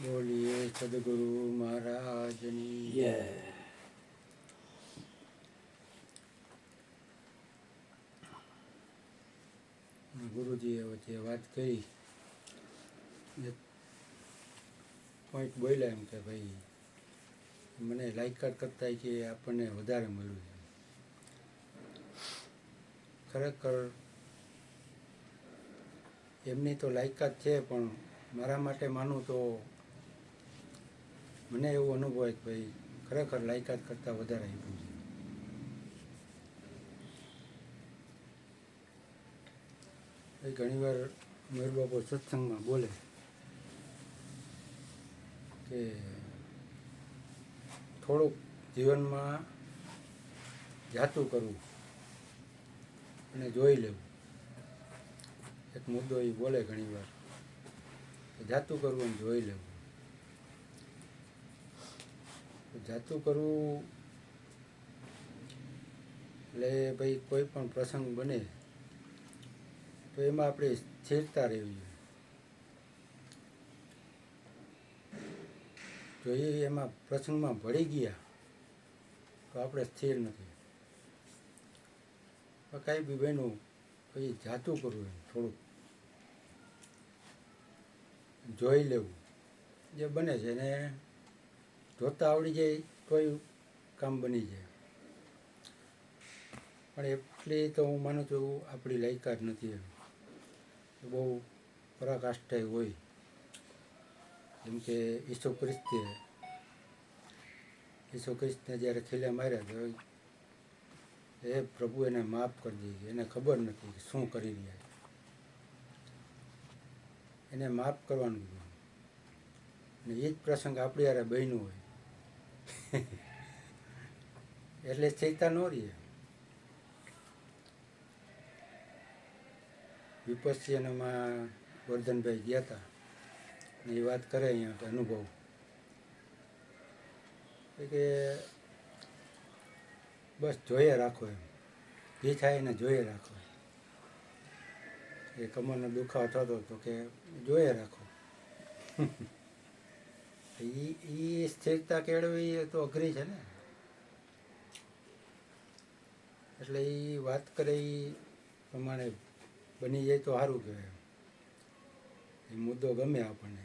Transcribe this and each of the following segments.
બોલીએ સદગુરુ મહારાજની જય. ગુરુજીએ વચ્ચે વાત કરી, એક પોઈન્ટ બોલ્યા એમ કે ભાઈ મને લાયકાત કરતા કે આપણને વધારે મળ્યું છે. ખરેખર એમની તો લાયકાત છે, પણ મારા માટે માનું તો મને એવું અનુભવાય કે ભાઈ ખરેખર લાયકાત કરતાં વધારે આપ્યું છે. ઘણીવાર મેર બાપુ સત્સંગમાં બોલે કે થોડુંક જીવનમાં જાતું કરવું અને જોઈ લેવું. એક મુદ્દો એ બોલે ઘણીવાર કે જાતું કરવું અને જોઈ લેવું. જાતું કરવું એટલે ભાઈ કોઈ પણ પ્રસંગ બને તો એમાં આપણે સ્થિરતા રહેવી જોઈએ. જો એમાં પ્રસંગમાં ભળી ગયા તો આપણે સ્થિર નથી. કાંઈ બી બન્યું પછી જાતું કરવું, એમ થોડુંક જોઈ લેવું. જે બને છે એને જોતા આવડી જાય તોય કામ બની જાય. પણ એટલી તો હું માનું છું આપણી લાયકાત નથી. એમ બહુ પરાકાષ્ઠાએ હોય. જેમ કે ઈસુ ખ્રિસ્તને જ્યારે ખીલે માર્યા તો એ પ્રભુ એને માફ કરી દીધી. એને ખબર નથી કે શું કરી રહ્યા છે. એને માફ કરવાનું કીધું. અને એ જ પ્રસંગ આપણી હારે બન્યું હોય એટલે સ્થિરતા ન રહે. વિપસ્યનામાં વર્ધનભાઈ ગયા હતા ને એ વાત કરે અહીંયા અનુભવ કે બસ જોઈએ રાખો, એમ જે થાય એને જોઈએ રાખો. એ કમરનો દુખાવો થતો હતો કે જોઈએ રાખો. એ સ્થિરતા કેળવી તો અઘરી છે ને. એટલે એ વાત કરે એ પ્રમાણે બની જાય તો સારું કહેવાય. એ મુદ્દો ગમે આપણને,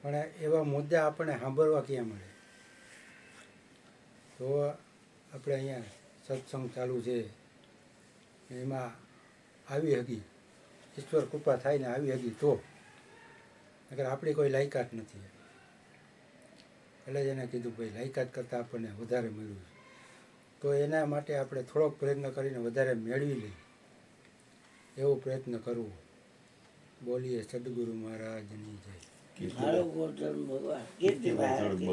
પણ એવા મુદ્દા આપણને સાંભળવા ક્યાં મળે? તો આપણે અહીંયા સત્સંગ ચાલુ છે એમાં આવી હકી, ઈશ્વર કૃપા થાય ને આવી હકી તો, નકર આપણી કોઈ લાયકાત નથી. એટલે જ એને કીધું ભાઈ લાયકાત કરતાં આપણને વધારે મળ્યું છે. તો એના માટે આપણે થોડોક પ્રયત્ન કરીને વધારે મેળવી લઈએ એવો પ્રયત્ન કરવો. બોલીએ સદગુરુ મહારાજની જય. મારો ગોરધન ભગવાન કીર્તિભાઈ.